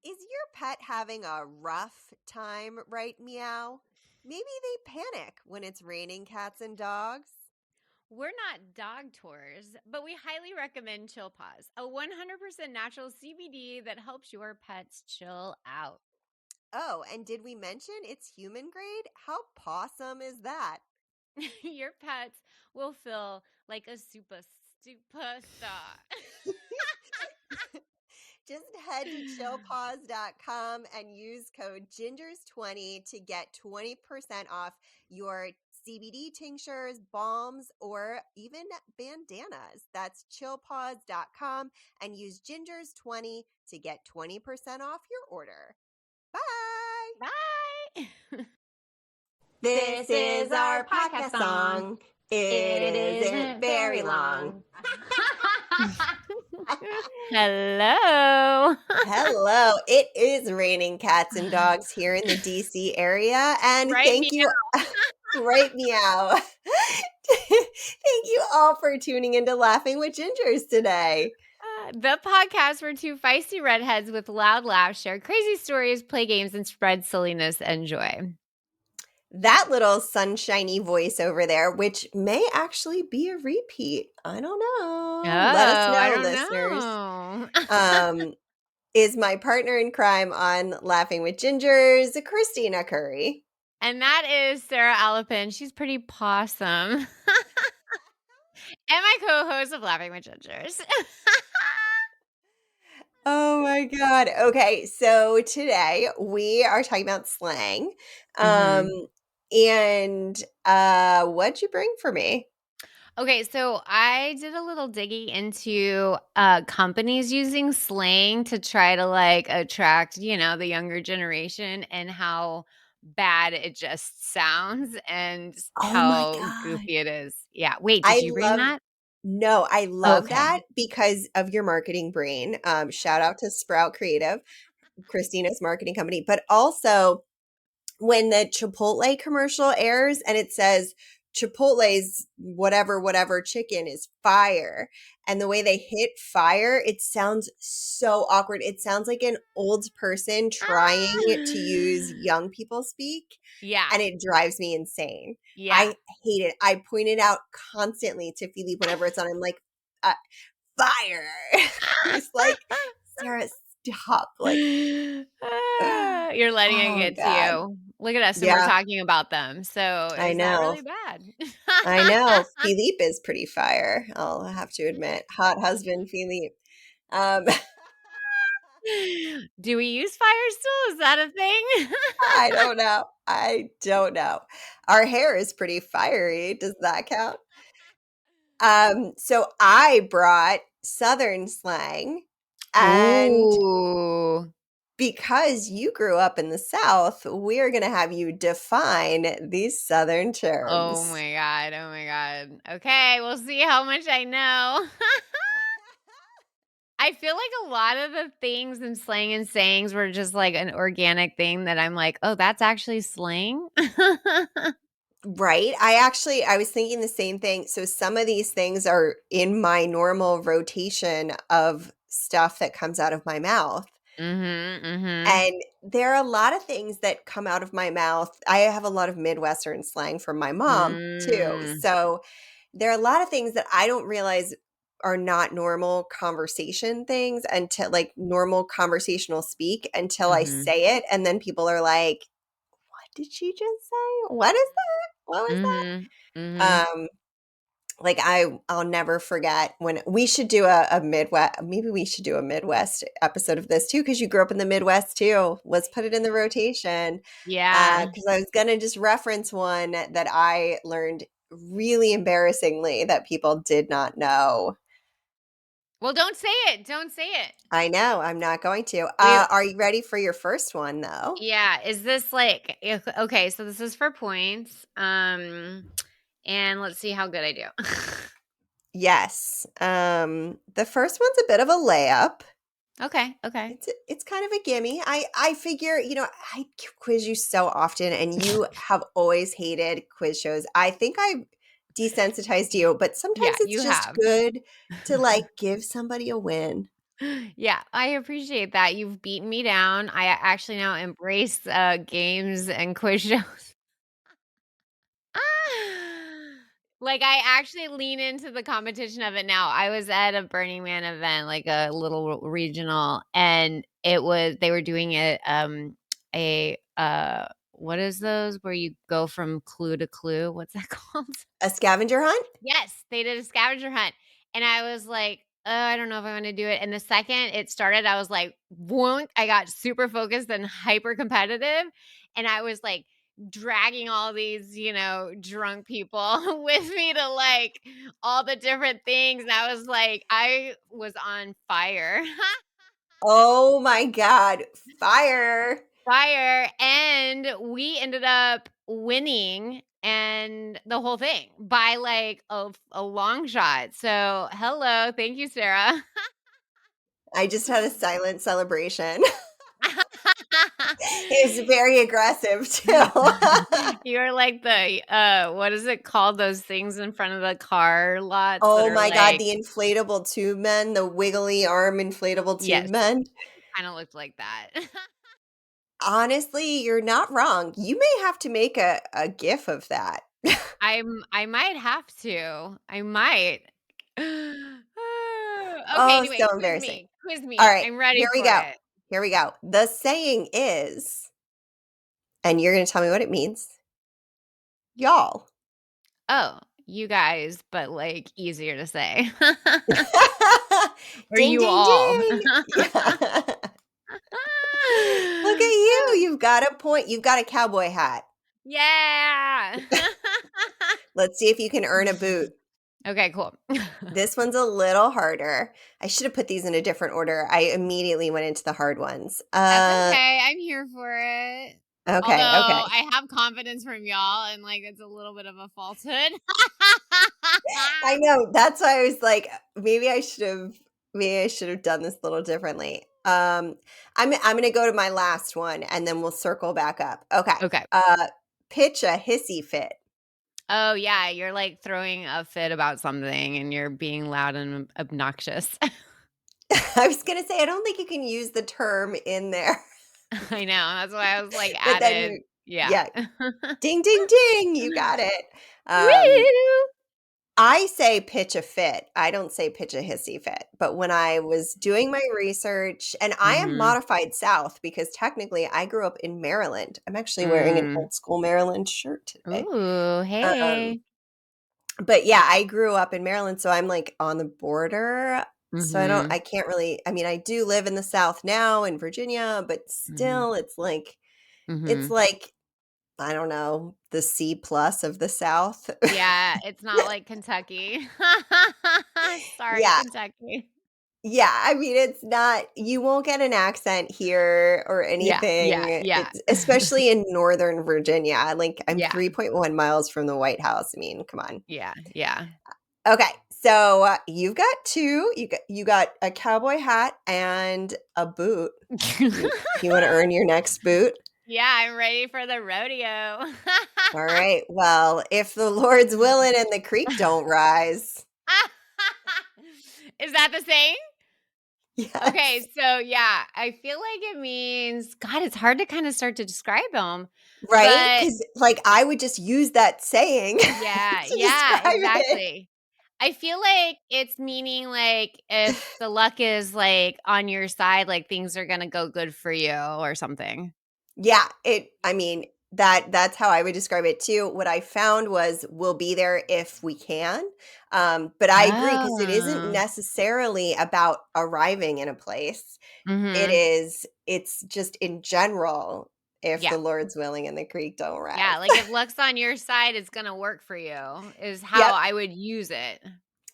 Is your pet having a rough time, right, meow? Maybe they panic when it's raining cats and dogs. We're not dog tours, but we highly recommend Chill Paws, a 100% natural CBD that helps your pets chill out. Oh, and did we mention it's human grade? How pawsome is that? Your pets will feel like a superstar. Just head to chillpaws.com and use code GINGERS20 to get 20% off your CBD tinctures, balms, or even bandanas. That's chillpaws.com and use GINGERS20 to get 20% off your order. Bye! Bye. This is our podcast song. It isn't very long. Hello. Hello. It is raining cats and dogs here in the DC area. And Right, thank you. Right, meow. Thank you all for tuning into Laughing with Gingers today. The podcast where two feisty redheads with loud laughs share crazy stories, play games, and spread silliness and joy. That little sunshiny voice over there, which may actually be a repeat. I don't know. Let us know, I don't listeners. know. Is my partner in crime on Laughing with Gingers, Kristina Curry. And that is Sara Alapin. She's pretty possum. And my co-host of Laughing with Gingers. Oh my God. Okay, so today we are talking about slang. And what'd you bring for me? Okay, so I did a little digging into companies using slang to try to attract, the younger generation and how bad it just sounds and Oh my how God. goofy it is. Yeah. Wait, did you bring that? No, I love Okay. that because of your marketing brain. Shout out to Sprout Creative, Christina's marketing company, but also when the Chipotle commercial airs and it says Chipotle's whatever chicken is fire, and the way they hit fire, it sounds so awkward. It sounds like an old person trying to use young people speak, Yeah. and it drives me insane. Yeah. I hate it. I point it out constantly to Philippe whenever it's on. I'm like, fire. He's like, Sarah, stop. Like, You're letting it oh get to God. you. Look at us, and we're Yeah, talking about them. So I is that know. really bad? I know. Philippe is pretty fire, I'll have to admit. Hot husband Philippe. Um, Do we use fire still? Is that a thing? I don't know. I don't know. Our hair is pretty fiery. Does that count? So I brought Southern slang, and Ooh. because you grew up in the South, we're going to have you define these Southern Oh terms. my God. Oh my God. Okay, we'll see how much I know. I feel like a lot of the things in slang and sayings were just like an organic thing that I'm like, oh, that's actually slang. Right. I was thinking the same thing. So some of these things are in my normal rotation of stuff that comes out of my mouth. Mm-hmm. And there are a lot of things that come out of my mouth. I have a lot of Midwestern slang from my mom too. Mm, So there are a lot of things that I don't realize are not normal conversation things until like normal conversational speak until I mm-hmm. say it. And then people are like, what did she just say? What is that? What was Mm-hmm. Mm-hmm. that? Like I'll never forget when we should do a Midwest, maybe we should do a Midwest episode of this too, because you grew up in the Midwest too. Let's put it in the rotation. Yeah. Because I was gonna just reference one that I learned really embarrassingly that people did not know. Well, don't say it. Don't say it. I know, I'm not going to. We Are you ready for your first one though? Yeah, is this like okay, so this is for points. And let's see how good I do. Yes. The first one's a bit of a layup. Okay. It's kind of a gimme. I figure, I quiz you so often and you have always hated quiz shows. I think I desensitized you, but Yeah, sometimes it's you just have. good to like give somebody a win. Yeah, I appreciate that. You've beaten me down. I actually now embrace, games and quiz shows. Like, I actually lean into the competition of it now. I was at a Burning Man event, like a little regional, and they were doing it, what is those where you go from clue to clue? What's that called? A scavenger hunt? Yes, they did a scavenger hunt, and I was like, "Oh, I don't know if I wanna do it," and the second it started, I was like, "Woink," I got super focused and hyper competitive, and I was, like, dragging all these, drunk people with me to, like, all the different things, and I was on fire. Oh my god, fire. Fire, and we ended up winning and the whole thing by, like, a long shot. So, hello, thank you, Sarah. I just had a silent celebration. It was very aggressive too. You're like what is it called? Those things in front of the car lots that Oh are my god, like the inflatable tube men, the wiggly arm inflatable tube yes, men. kinda looked like that. Honestly, you're not wrong. You may have to make a GIF of that. I might have to. I might. Okay, Oh, anyway, so embarrassing. Quiz All me. right, I'm ready here we for go. it. Here we go. The saying is, and you're gonna tell me what it means, y'all. Oh, you guys, but, like, easier to say. Or Ding, you ding, all. ding. Yeah. Look at you. You've got a point. You've got a cowboy hat. Yeah. Let's see if you can earn a boot. Okay, cool. This one's a little harder. I should have put these in a different order. I immediately went into the hard ones. That's okay, I'm here for it. Although, Okay, okay. I have confidence from y'all and, like, it's a little bit of a falsehood. I know. That's why I was like, maybe I should have done this a little differently. I'm gonna go to my last one and then we'll circle back up. Okay. Okay. Pitch a hissy fit. Oh, yeah, you're, like, throwing a fit about something and you're being loud and obnoxious. I was gonna say I don't think you can use the term in there, I know, that's why I was, like, but then added yeah. yeah, ding, ding, ding, you got it. Um, Woo! I say pitch a fit. I don't say pitch a hissy fit. But when I was doing my research, and I am Mhm. modified South because technically I grew up in Maryland. I'm actually wearing an Mm. old school Maryland shirt today. Ooh, Um, hey. but yeah, I grew up in Maryland, so I'm like on the border. So I Mhm, can't really, I mean, I do live in the South now in Virginia, but mhm, still it's mhm. like, I don't know, the C plus of the South. Yeah, it's not like Kentucky. Sorry, Yeah. Kentucky. Yeah, I mean, it's not you won't get an accent here or Yeah, yeah, anything. yeah. It's especially in Northern Virginia. Like, I'm Yeah, 3.1 miles from the White House. I mean, come on. yeah, yeah. Okay, so, you've got 2. You got a cowboy hat and a boot. You wanna earn your next boot? Yeah, I'm ready for the rodeo. Alright, well, if the Lord's willing and the creek don't rise. Is that the saying? Yes. Okay, so yeah, I feel like it means God, it's hard to kinda start to describe them, Right? but Because like, I would just use that saying yeah, to yeah, describe it. exactly. I feel like it's meaning, like, if the luck is, like, on your side, like, things are gonna go good for you or something. Yeah, I mean, that's how I would describe it too. What I found was we'll be there if we can. But I agree because it isn't Oh. necessarily about arriving in a place. Mhm. It's just in general, if Yeah. the Lord's willing and the creek don't rise. Yeah, like, if luck's on your side, it's gonna work for you, is how Yep, I would use it.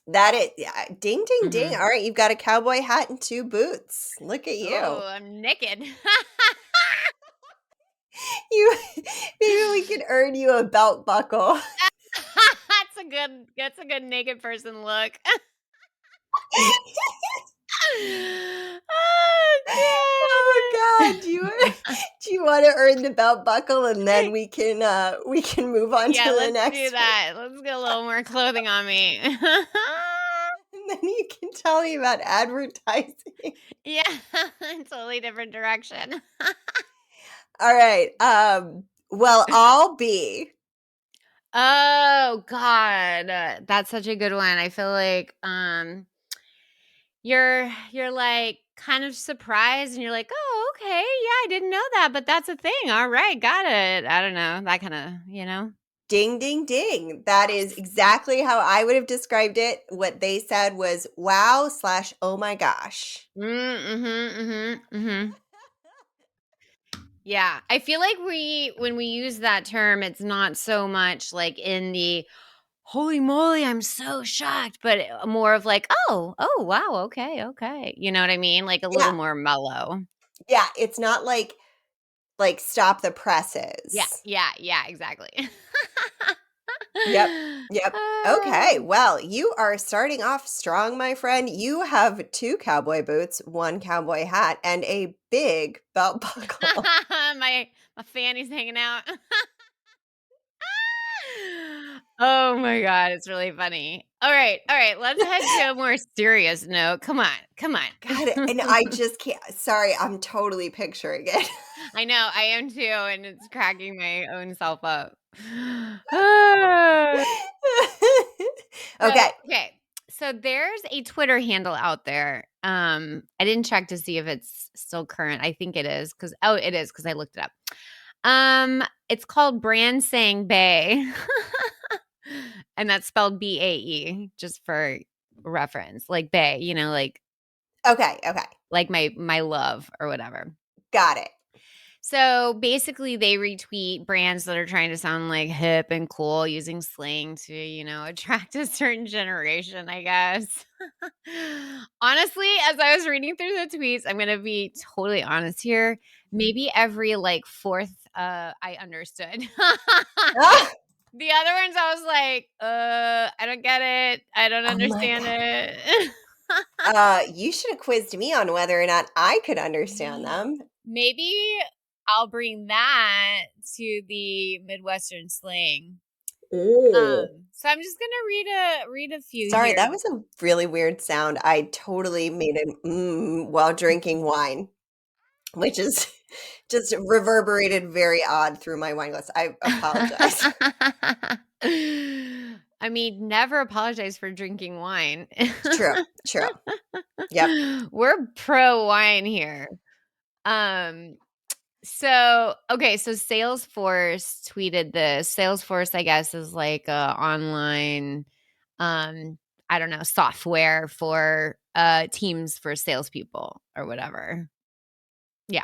that it yeah, ding ding ding. Mhm. All right, you've got a cowboy hat and 2 boots. Look at you. Oh, I'm naked. You maybe we could earn you a belt buckle. That's a good naked person look. Oh, Oh god, do you wanna earn the belt buckle and then God. we can move on to Yeah, the let's do next one? that. Let's get a little more clothing on me. then you can tell me about advertising. Yeah, totally different direction. All right. Well, I'll be. Oh god, that's such a good one. I feel like you're like kind of surprised and you're like, "Oh, okay. Yeah, I didn't know that, but that's a thing. All right, got it." I don't know. That kind of. Ding, ding, ding. That is Yes. exactly how I would have described it. What they said was wow slash oh my gosh. Mhm. Yeah. I feel like when we use that term, it's not so much like in the holy moly, I'm so shocked, but more of like, oh, wow, okay, okay. You know what I mean? Like a little Yeah. more mellow. Yeah. It's not like stop the Yeah, presses. yeah, exactly. Yep. Yep. Okay. Oh. Well, you are starting off strong, my friend. You have two cowboy boots, one cowboy hat, and a big belt buckle. My fanny's hanging out. Oh my god, it's really funny. All right, let's head to a more serious note. Come on, come God, and I on. just can't. Sorry, I'm totally picturing it. I know, I am too, and it's cracking my own self up. Ah. Okay. Okay. So there's a Twitter handle out there. I didn't check to see if it's still current. I think it is it is because I looked it up. It's called Brand Saying Bay. And that's spelled BAE, just for reference. Like Bay, Okay. Okay. like my love or whatever. Got it. So basically, they retweet brands that are trying to sound like hip and cool using slang to, attract a certain generation, I guess. Honestly, as I was reading through the tweets, I'm going to be totally honest here. Maybe every like fourth I understood. Ah! The other ones I was like, I don't get it. I don't Oh my understand god. it. You should have quizzed me on whether or not I could understand them. Maybe I'll bring that to the Midwestern slang. Ooh. So I'm just gonna read a few Sorry, here. that was a really weird sound. I totally made an while drinking wine, which is just reverberated very odd through my wine glass. I apologize. I mean, never apologize for drinking wine. True, true. Yep. We're pro wine here. Um, so Salesforce tweeted this. Salesforce, I guess, is like a online, I don't know, software for teams for salespeople or whatever. Yeah.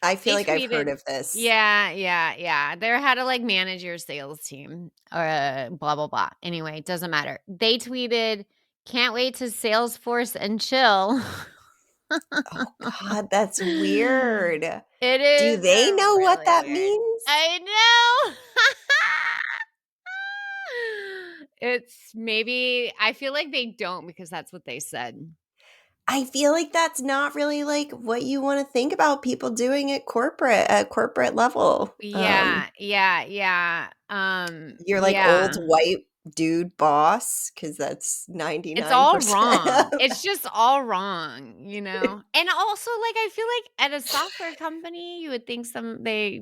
I feel They like I've heard tweeted, of this. yeah. They're how to like manage your sales team or blah blah blah. Anyway, it doesn't matter. They tweeted, "Can't wait to Salesforce and chill." Oh god, that's weird. It Do is they know what really that weird. means? I know. It's maybe I feel like they don't because that's what they said. I feel like that's not really like what you want to think about people doing at corporate level. Yeah. You're like old Yeah. white dude boss because that's It's all 99% wrong. of It's just all wrong, you know? And also, like, I feel like at a software company, you would think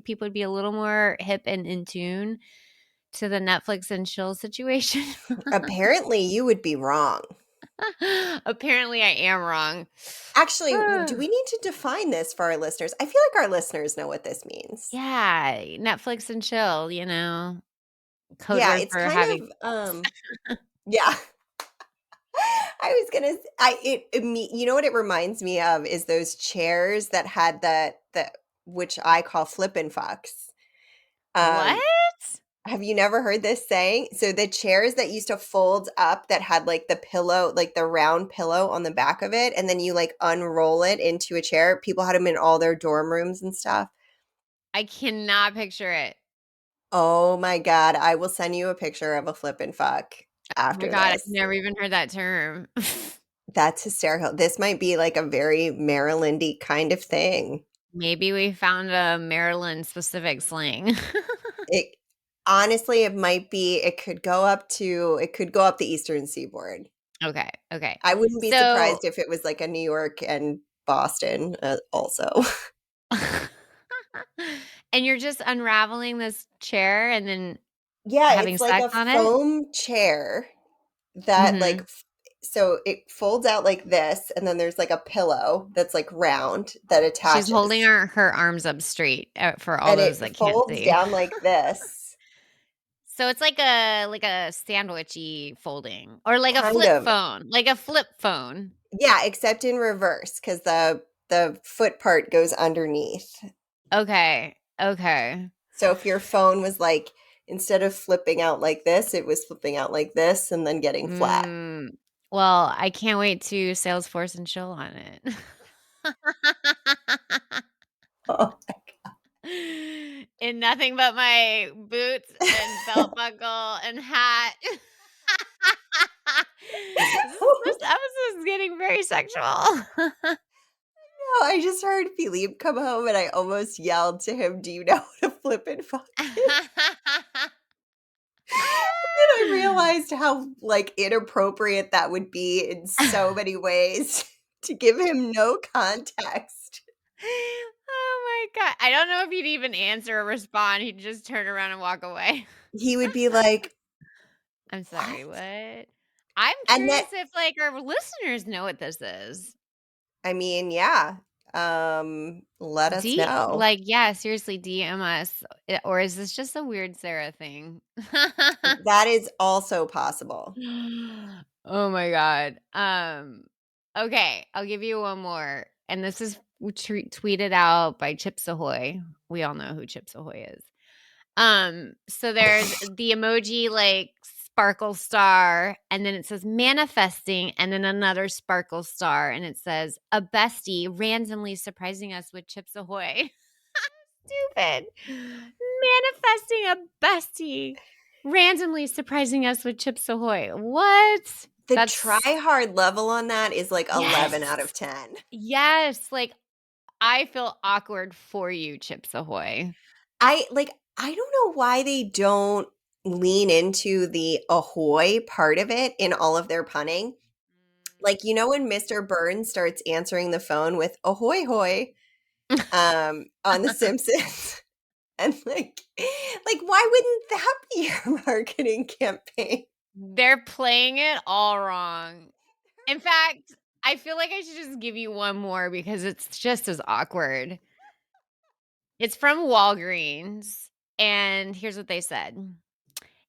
people would be a little more hip and in tune to the Netflix and chill situation. apparently you would be wrong. Apparently, I am wrong. Actually, do we need to define this for our listeners? I feel like our listeners know what this means. Yeah, Netflix and chill, code Yeah, word it's for kind having of sex. yeah. I was gonna you know what it reminds me of is those chairs that had the which I call flippin' fucks. What? Um, have you never heard this saying? So the chairs that used to fold up that had like the pillow, like the round pillow on the back of it, and then you like unroll it into a chair. People had them in all their dorm rooms and stuff. I cannot picture it. Oh my god, I will send you a picture of a flippin' fuck Oh my after god, I've this. never even heard that term. That's hysterical. This might be like a very Marylandy kind of thing. Maybe we found a Maryland specific slang. It honestly, it might be it could go up the Eastern Seaboard. Okay, okay. I wouldn't be So surprised if it was like a New York and Boston also. and you're just unraveling this chair and then Yeah, having it's like sex a on it? foam chair that like Mhm. so it folds out like this, and then there's like a pillow that's like round that She's holding attaches, her arms up straight, for all and those it that can't folds see. down like this. So it's like a sandwichy folding or Kind of. like a flip phone. Yeah, except in reverse because the foot part goes underneath. Okay, okay. So if your phone was like, instead of flipping out like this, it was flipping out like this and then getting flat. Mm, well, I can't wait to Salesforce and chill on it. Oh, In nothing but my boots and belt buckle and hat. This episode is getting very sexual. no, I just heard Philippe come home and I almost yelled to him, "Do you know what a flippin' fuck is?" And I realized how like inappropriate that would be in so many ways to give him no context. Oh my god. I don't know if he'd even answer or respond. He'd just turn around and walk away. He would be like, I'm "What?" sorry, what? I'm And that curious if, like, our listeners know what this is. I mean, yeah. Let us know. Yeah, seriously, DM us. Or is this just a weird Sarah thing? That is also possible. Oh my god. Okay, I'll give you one more. And this is tweeted out by Chips Ahoy. We all know who Chips Ahoy is. So there's the emoji like sparkle star, and then it says manifesting, and then another sparkle star, and it says a bestie randomly surprising us with Chips Ahoy. Stupid. Manifesting a bestie randomly surprising us with Chips Ahoy. What? The try That's hard level on that is like 11 out yes. of 10. Yes. Like I feel awkward for you, Chips Ahoy. I don't know why they don't lean into the ahoy part of it in all of their punning. Like, you know when Mr. Burns starts answering the phone with ahoy hoy on The Simpsons? And like why wouldn't that be your marketing campaign? They're playing it all wrong. In fact, I feel like I should just give you one more because it's just as awkward. It's from Walgreens, and here's what they said.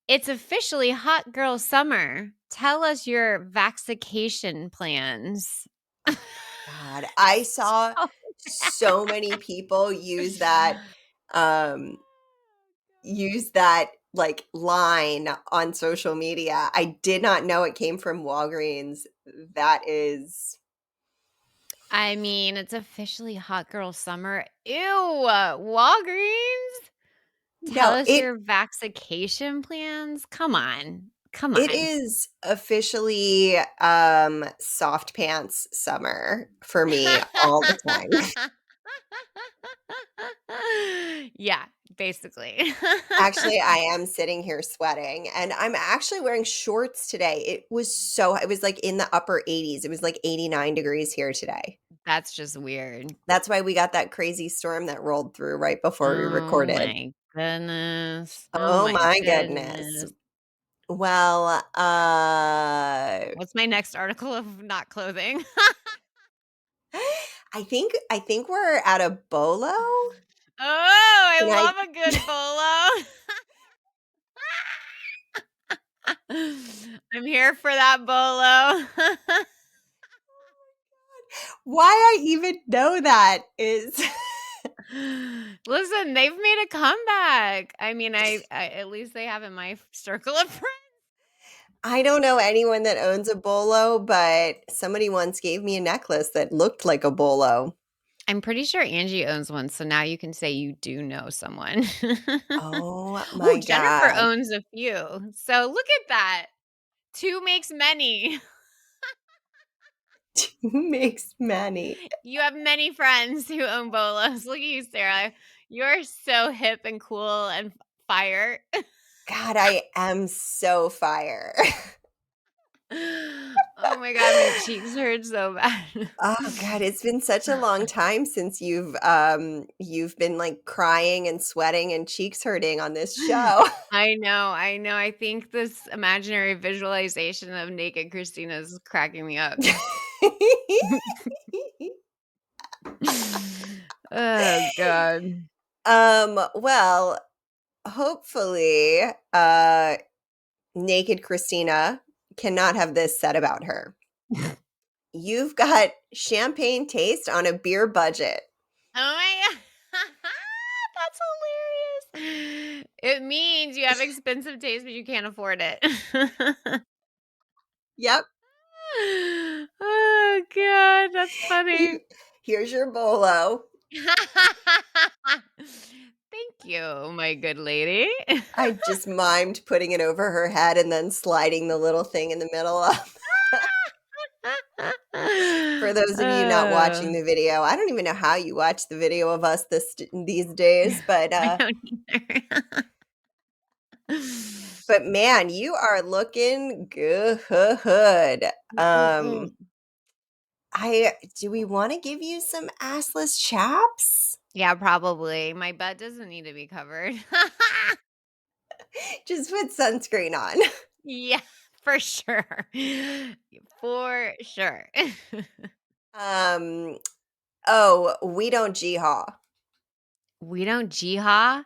It's officially hot girl summer. Tell us your vaccication plans. God, I saw So so many people um use that like line on social media. I did not know it came from Walgreens. That is I mean, it's officially hot girl summer. Ew, Walgreens? Tell no, us it your vaccication plans? Come on. Come it on. is officially soft pants summer for me all the time. Yeah, basically. Actually, I am sitting here sweating and I'm actually wearing shorts today. It was like in the upper 80s. It was like 89 degrees here today. That's just weird. That's why we got that crazy storm that rolled through right before we Oh recorded. my goodness. Oh Oh my my goodness. goodness. Well, What's my next article of not clothing? I think we're at a bolo. Oh, I And I love a good bolo. I'm here for that bolo. why I even know that is Listen, they've made a comeback. I mean, I at least they have in my circle of friends. I don't know anyone that owns a bolo, but somebody once gave me a necklace that looked like a bolo. I'm pretty sure Angie owns one, so now you can say you do know someone. Oh Oh, my Jennifer god. owns a few. So look at that. 2 makes many. Who makes money? You have many friends who own bolos. Look at you, Sarah. You're so hip and cool and fire. God, I am so fire. Oh my god, my cheeks hurt so bad. Oh god, it's been such a long time since you've been, like, crying and sweating and cheeks hurting on this show. I know, I know. I think this imaginary visualization of naked Christina is cracking me up. Oh god. Well, hopefully, naked Christina cannot have this said about her. You've got champagne taste on a beer budget. Oh my god. That's hilarious. It means you have expensive taste, but you can't afford it. Yep. Oh god, that's funny. You here's your bolo. Thank you, my good lady. I just mimed putting it over her head and then sliding the little thing in the middle up. For those of you not watching Oh, the video, I don't even know how you watch the video of us these days, I don't either. but man, you are looking good. Um, I do we wanna give you some assless chaps? Yeah, probably. My butt doesn't need to be covered. Just put sunscreen on. Yeah, for sure. For sure. Um, oh, we don't jihad. We don't jihad?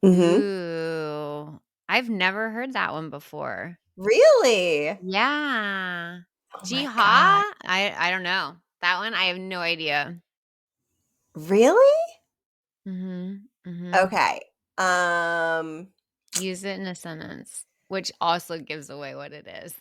Mhm. Ooh, I've never heard that one before. Really? Yeah. Oh my Jihad? god. I don't know. That one, I have no idea. Really? Mhm, mhm. Okay. Um, Use it in a sentence, which also gives away what it is.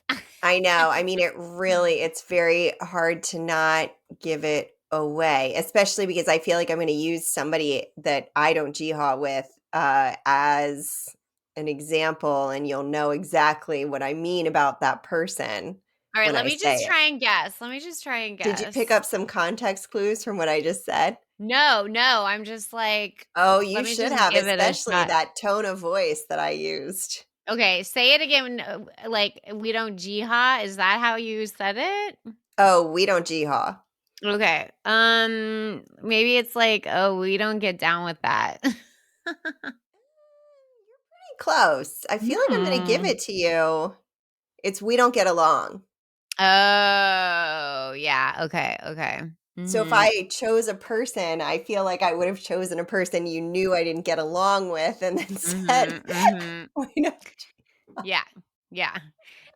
I know. I mean, it's very hard to not give it away, especially because I feel like I'm gonna use somebody that I don't jihad with, as an example, and you'll know exactly what I mean about that person Alright, when let I me just say it. try and guess. Let me just try and Did you pick guess. up some context clues from what I just said? No, no, I'm just like, Oh, let you me should just have, give it a especially shot. that tone of voice that I used. Okay, say it again, like, we don't jihad, is that how you said it? Oh, we don't jihad. Okay, maybe it's like, "Oh, we don't get down with that." Close. I feel like I'm gonna give Hmm. it to you. It's we don't get along. Oh, yeah, okay, okay. So if Mhm, I chose a person, I feel like I would have chosen a person you knew I didn't get along with and then said, mhm, mhm. "We don't." Yeah, yeah.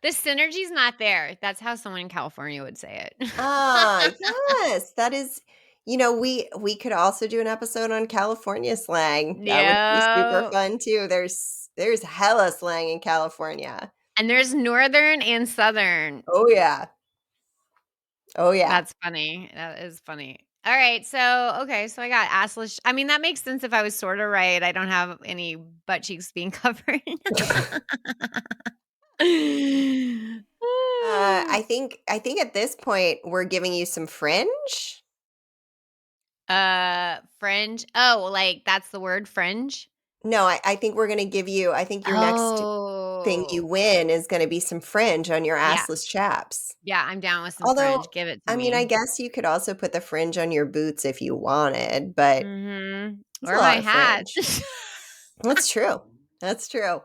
The synergy's not there. That's how someone in California would say it. Ah, yes, that is we could also do an episode on California slang. That would be super Yeah. fun too. There's hella slang in California. And there's northern and southern. Oh, yeah. Oh, yeah. That's funny. That is funny. All right, so okay, so I got assless. I mean, that makes sense if I was sort of right. I don't have any butt cheeks being covered. I think at this point, we're giving you some fringe? Fringe. Oh, like that's the word fringe. No, I think we're gonna give you I think your next thing you Oh, win is gonna be some fringe on your yeah, assless chaps. yeah. I'm down with some Although, fringe. Give it to I mean, I me. guess you could also put the fringe on your boots if you wanted, but it's a Or my lot of hat. fringe. That's true. That's true.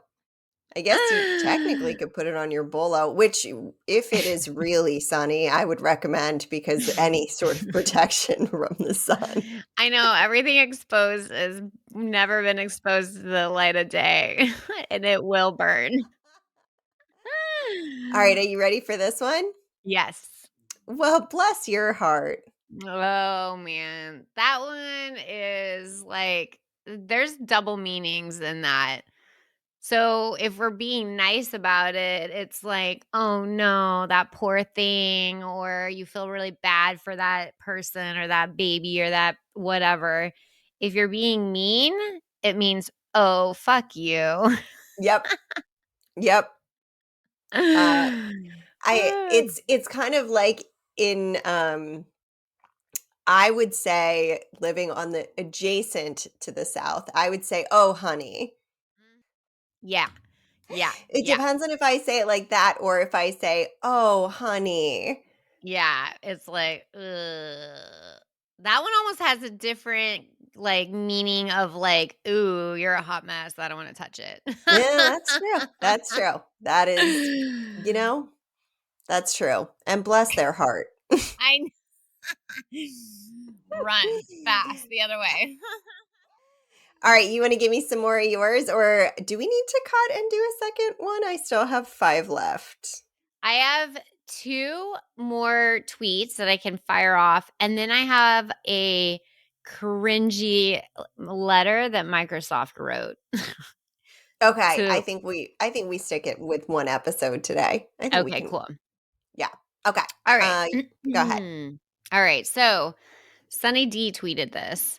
I guess you technically could put it on your bolo, which if it is really sunny, I would recommend because any sort of protection from the sun. I know everything exposed has never been exposed to the light of day, and it will burn. All right, are you ready for this one? Yes. Well, bless your heart. Oh, man. That one is like there's double meanings in that. So, if we're being nice about it, it's like, "Oh, no, that poor thing," or you feel really bad for that person or that baby or that whatever. If you're being mean, it means, "Oh, fuck you." Yep. Yep. Uh I it's kind of like in I would say living on the adjacent to the South, I would say, "Oh, honey." Yeah. Yeah. It Yeah. depends on if I say it like that or if I say, "Oh, honey." Yeah. It's like, ugh. That one almost has a different like meaning of like, ooh, you're a hot mess. I don't want to touch it. Yeah, that's true. That's true. That is, you know, that's true. And bless their heart. I run fast the other way. All right, you want to give me some more of yours, or do we need to cut and do a second one? I still have 5 left. I have 2 more tweets that I can fire off, and then I have a cringy letter that Microsoft wrote Okay, to I think we stick it with one episode today. I think we okay, can. cool. Yeah. Okay. All right. Go ahead. All right, so Sunny D tweeted this.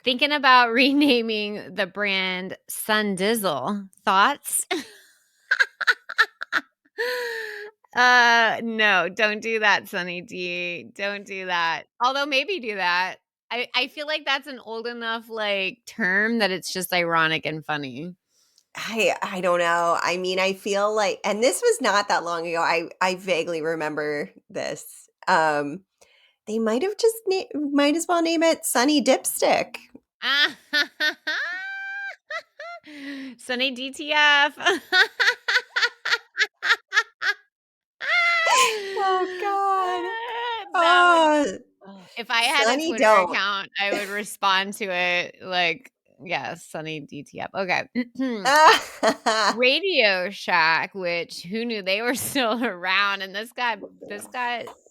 Thinking about renaming the brand Sun Dizzle. Thoughts? No, don't do that, Sunny D. Don't do that. Although maybe do that. I feel like that's an old enough like term that it's just ironic and funny. I don't know. I mean, I feel like, and this was not that long ago. I vaguely remember this. They might have just might as well name it Sunny Dipstick. Sunny DTF. Oh God. That would Oh, if I had a Sunny Twitter don't. account, I would respond to it like, yeah, Sunny DTF. Okay. Radio Shack, which who knew they were still around, and this guy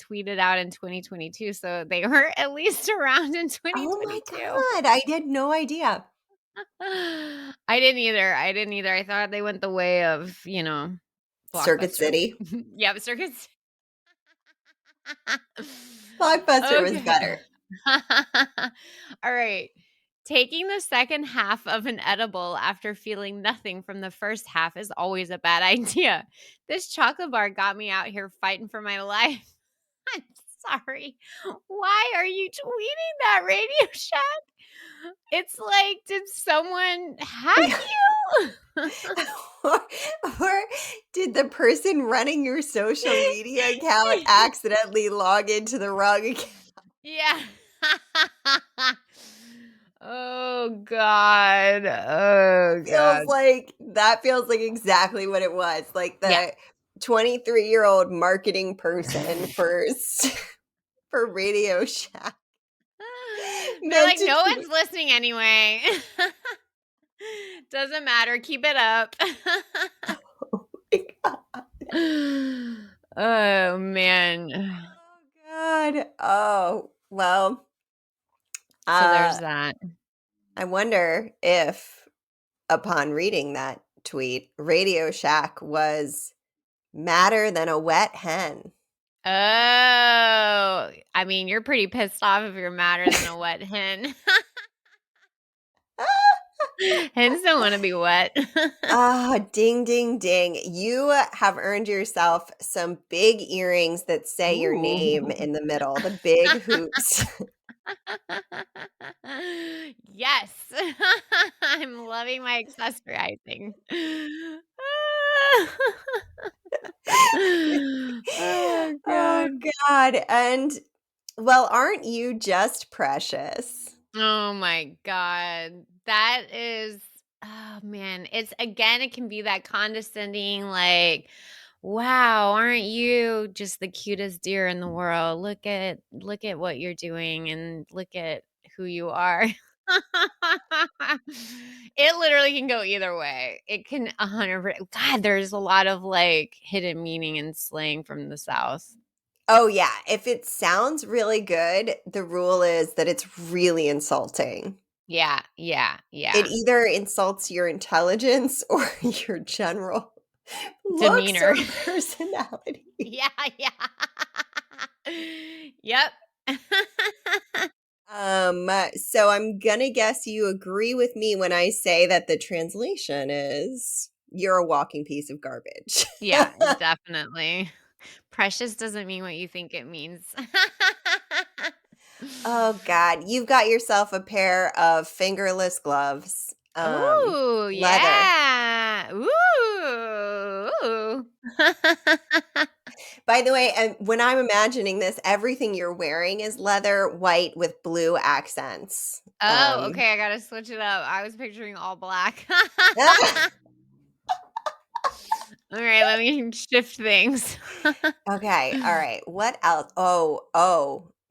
tweeted out in 2022, so they were at least around in Oh my 2022. God. I had no idea. I didn't either. I didn't either. I thought they went the way of, Circuit Blockbuster. City. Yeah, but circuits. Blockbuster was Okay. better. All right. Taking the second half of an edible after feeling nothing from the first half is always a bad idea. This chocolate bar got me out here fighting for my life. I'm sorry. Why are you tweeting that, Radio Shack? It's like, did someone hack you? or, or did the person running your social media account accidentally log into the wrong account? Yeah. Oh God. Oh God. That feels like exactly what it was. Like Yeah. the 23-year-old marketing person for Radio Shack They're meant like, to no tweet. one's listening anyway. Doesn't matter. Keep it up. Oh my God. Oh man. Oh God. Oh, well, So there's uh, that. I wonder if upon reading that tweet, Radio Shack was madder than a wet hen. Oh, I mean, you're pretty pissed off if you're madder than a wet hen. Hens don't want to be wet. Ah, ding, ding, ding. You have earned yourself some big earrings that say your name Ooh. in the middle, the big hoops. Yes. I'm loving my accessorizing. Oh Oh, god. God. And, well, aren't you just precious? Oh my god. That is oh man. It's again it can be that condescending like wow, aren't you just the cutest deer in the world? Look at what you're doing and look at who you are. It literally can go either way. It can 100%. God, there's a lot of like hidden meaning and slang from the South. Oh, yeah. If it sounds really good, the rule is that it's really insulting. Yeah, yeah, It yeah. either insults your intelligence or your general looks Demeanor. or personality. Yeah, yeah. Yep. So I'm gonna guess you agree with me when I say that the translation is you're a walking piece of garbage. Yeah, definitely. Precious doesn't mean what you think it means. Oh God, you've got yourself a pair of fingerless gloves. Oh, Leather. yeah. Ooh. By the way, and when I'm imagining this, everything you're wearing is leather, white with blue accents. Oh, okay, I gotta switch it up. I was picturing all black. Alright, let me shift things. Okay, all right. What else?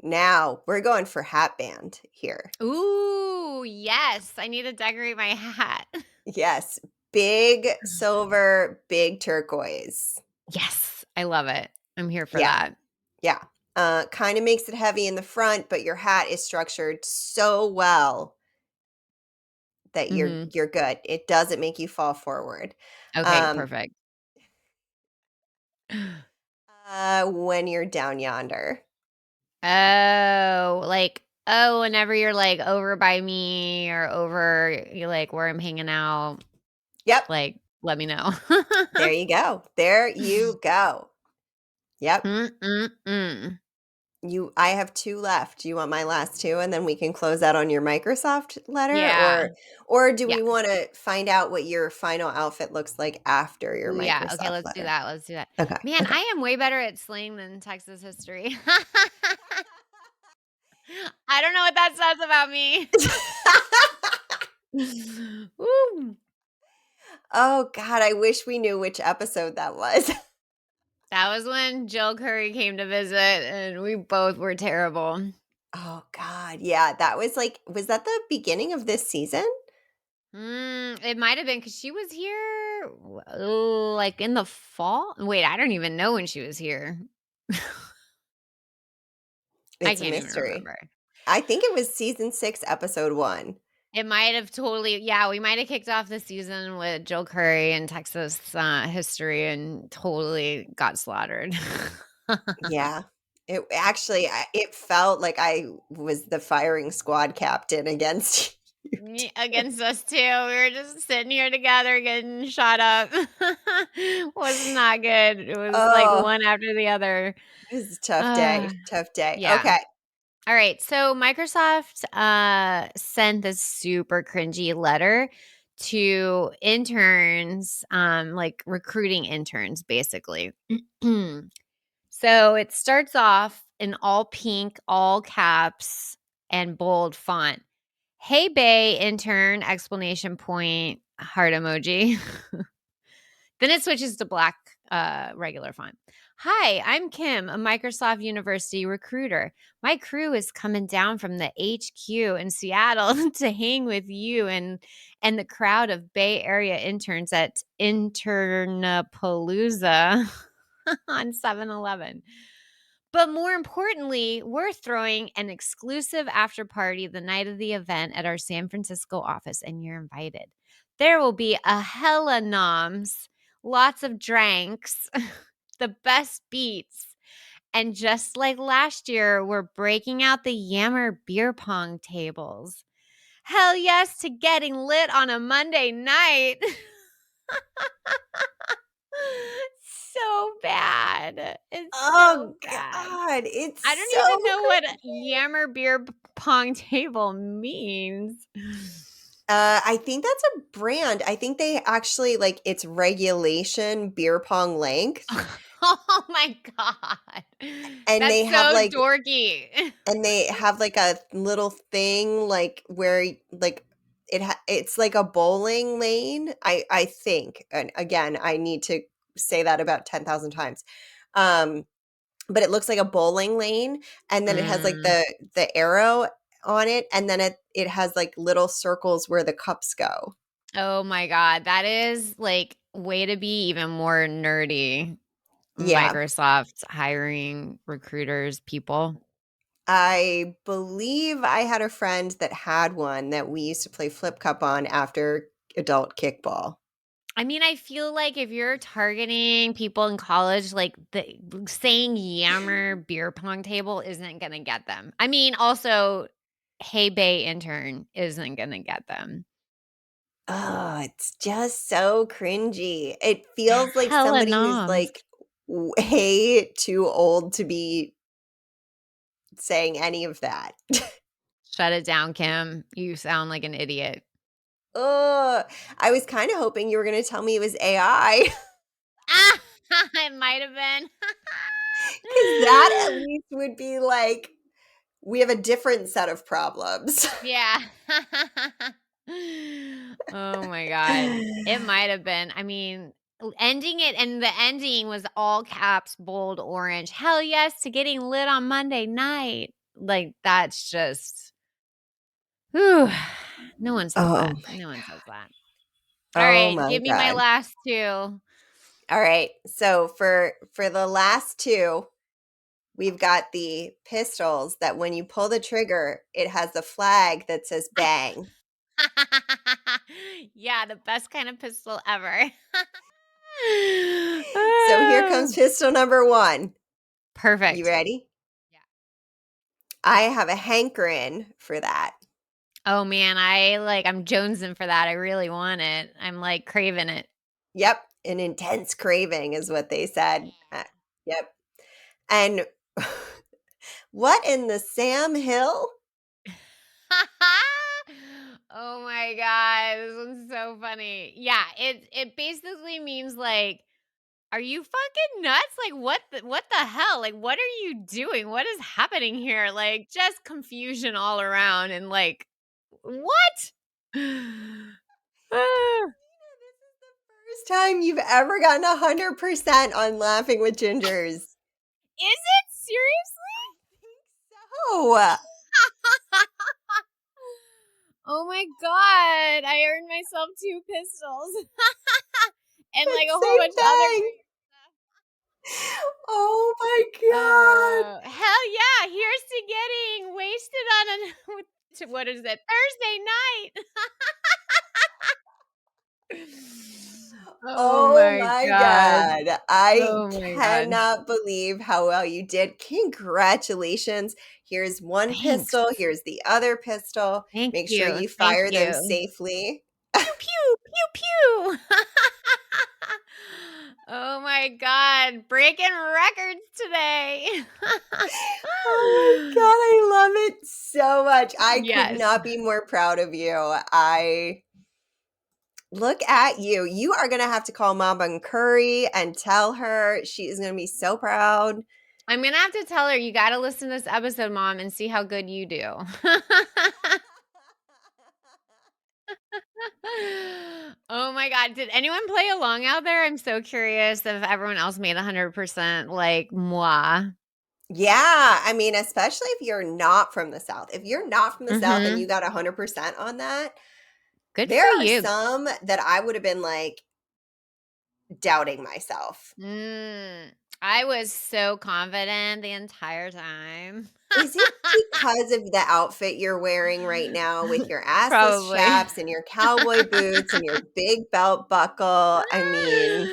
Now we're going for hat band here. Ooh, yes, I need to decorate my hat. Yes, big silver, big turquoise. Yes, I love it. I'm here for Yeah, that. yeah. Kind of makes it heavy in the front, but your hat is structured so well that you're Mhm. you're good. It doesn't make you fall forward. Okay, Um, perfect. when you're down yonder. Whenever you're, like, over by me or over you like, where I'm hanging out, Yep, like, let me know. there you go. There you go. Yep. Mm-mm-mm. I have 2 left. Do you want my last 2 and then we can close out on your Microsoft letter, Yeah, or do yeah. we wanna find out what your final outfit looks like after your Ooh, yeah, okay, Microsoft let's do letter? that, let's do that. Okay, Man, okay. I am way better at slang than Texas history. I don't know what that says about me. Ooh, Oh god, I wish we knew which episode that was. that was when Jill Curry came to visit, and we both were terrible. Oh god, yeah, that was, was that the beginning of this season? It might have been because she was here, like, in the fall? Wait, I don't even know when she was here. I It's a can't even mystery. remember. I think it was season 6, episode 1. It might have totally yeah, we might have kicked off the season with Jill Curry and Texas, history and totally got slaughtered. Yeah. It actually, it felt like I was the firing squad captain against you too. Against us too. We were just sitting here together getting shot up. Was not good. It was like Oh, one after the other. it was a tough day, Uh, tough day. yeah. Okay. All right. So Microsoft sent this super cringy letter to interns, like recruiting interns, basically. So it starts off in all pink, all caps, and bold font. Hey, Bay intern! Explanation point, heart emoji. Then it switches to black, regular font. Hi, I'm Kim, a Microsoft University recruiter. My crew is coming down from the HQ in Seattle to hang with you and the crowd of Bay Area interns at Internapalooza on 7-Eleven. But more importantly, we're throwing an exclusive after party the night of the event at our San Francisco office, and you're invited. There will be a hella noms, lots of drinks, the best beats. And just like last year, we're breaking out the Yammer beer pong tables. Hell yes to getting lit on a Monday night. So bad. It's Oh so bad. god, I it's don't even so know what cringy. Yammer beer pong table means. I think that's a brand. I think they actually it's regulation beer pong length, Oh my god. and That's they have so dorky. a little thing where it's like a bowling lane. I think, and again, I need to say that about 10,000 times. Um, but it looks like a bowling lane, and then it has Mm. the arrow on it, and then it has little circles where the cups go. Oh my god. That is like way to be even more nerdy. Yeah. Microsoft hiring recruiters, people. I believe I had a friend that had one that we used to play flip cup on after adult kickball. I mean, I feel like if you're targeting people in college, like saying Yammer beer pong table isn't going to get them. I mean, also, Hey Bay intern isn't going to get them. Oh, it's just so cringy. It They're feels like hella somebody who's noms. way too old to be saying any of that. Shut it down, Kim. You sound like an idiot. Ugh. I was kinda hoping you were gonna tell me it was AI. Ah, it might have been. 'Cause that at least would be like, we have a different set of problems. Yeah. Oh my god. It might have been. I mean, ending it and the ending was all caps, bold orange. "Hell yes to getting lit on Monday night." Like, that's just whew. No one says Oh that. my No one says god. that. Oh Alright, my give me my god. last 2. Alright, so for the last 2, we've got the pistols that when you pull the trigger, it has a flag that says "bang." Yeah, the best kind of pistol ever. So here comes Oh, pistol number 1. You perfect. ready? Yeah. I have a hankering for that. Oh, man, I'm jonesing for that, I really want it. I'm, like, craving it. Yep, an intense craving is what they said. Yep. And what in the Sam Hill? Oh my god, this one's so funny. Yeah, it basically means, like, "Are you fucking nuts? Like, what the hell? Like, what are you doing? What is happening here?" Like, just confusion all around and, like, what? Ah. First time you've ever gotten 100% on Laughing with Gingers. Is it? Seriously? Oh, Oh my god, I earned myself 2 pistols. And, like, a whole same bunch of other thing. great Oh my god. hell yeah, here's to getting wasted on an to what is it? Thursday night. Oh Oh my my god. god. I Oh my god. cannot believe how well you did. Congratulations. Here's one Thanks. pistol, here's the other pistol. Thank Make sure you, you thank fire them you. safely. Pew, pew, pew, pew. Oh my god, breaking records today. Oh my god, I love it so much. I could Yes. not be more proud of you. I look at you. You are gonna have to call Mama Curry and tell her she is gonna be so proud. I'm gonna have to tell her, "You gotta listen to this episode, mom, and see how good you do." Oh my god, did anyone play along out there? I'm so curious if everyone else made 100% like moi. Yeah, I mean, especially if you're not from the South. If you're not from the South and you Mhm. got 100% on that, Good there for are you. some that I would have been like doubting myself. Mm. I was so confident the entire time. Is it because of the outfit you're wearing right now with your assless Probably. chaps and your cowboy boots and your big belt buckle? I mean,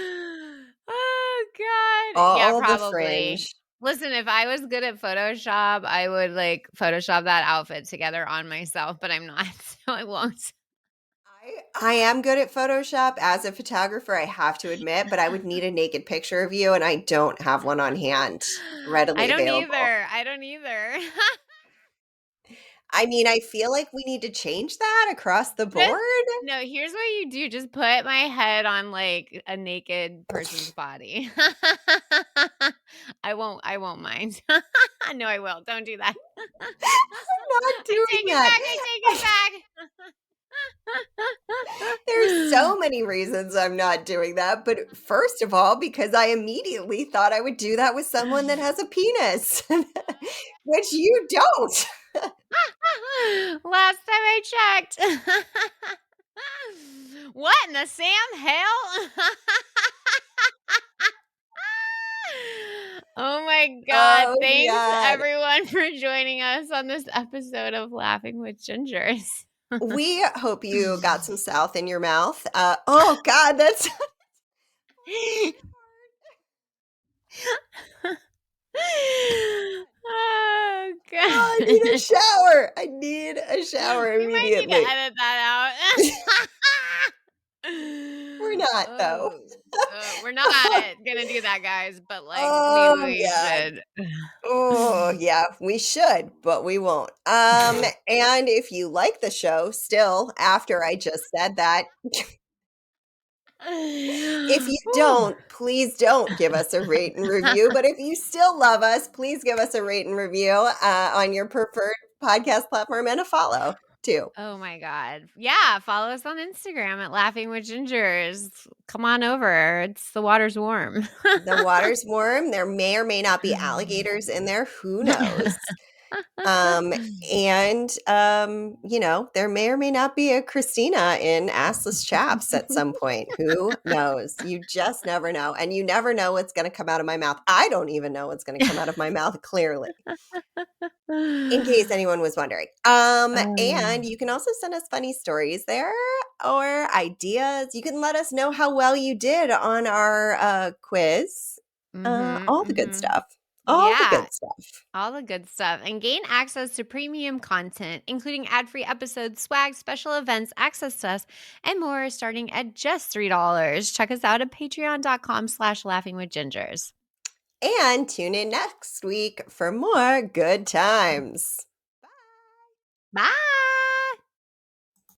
Oh god. Yeah, all the probably. fringe. Listen, if I was good at Photoshop, I would, like, Photoshop that outfit together on myself, but I'm not, so I won't. I am good at Photoshop as a photographer, I have to admit, but I would need a naked picture of you, and I don't have one on hand I readily don't available. either. I don't either. I mean, I feel like we need to change that across the board. Just no, here's what you do, just put my head on, like, a naked person's body. I won't mind. No, I will, don't do that. I'm not I take doing it that. back, I take it back. There's so many reasons I'm not doing that, but first of all, because I immediately thought I would do that with someone that has a penis, which you don't. Last time I checked. What in the Sam Hell? Oh my god. Oh Thanks god. everyone for joining us on this episode of Laughing with Gingers. We hope you got some south in your mouth. Oh god, that's Oh oh, I need a god. shower. I need a shower We might need to immediately. edit that out. We're not though. Oh, we're We're not gonna do that, guys, but, like, maybe Oh, we God. should. Oh, yeah, we should, but we won't. And if you like the show still after I just said that, if you Whew. don't, please don't give us a rate and review. But if you still love us, please give us a rate and review on your preferred podcast platform and a follow too. Oh my god. Yeah, follow us on Instagram at Laughing with Gingers. Come on over. The water's warm. The water's warm. There may or may not be alligators in there. Who knows? And there may or may not be a Kristina in assless chaps at some point. Who knows? You just never know. And you never know what's going to come out of my mouth. I don't even know what's going to come out of my mouth, clearly, in case anyone was wondering. And you can also send us funny stories there or ideas. You can let us know how well you did on our quiz. Mhm, All the good mhm. stuff. All the Yeah, good stuff. all the good stuff. And gain access to premium content, including ad-free episodes, swag, special events, access to us, and more starting at just $3. Check us out at patreon.com/laughingwithgingers. And tune in next week for more good times. Bye.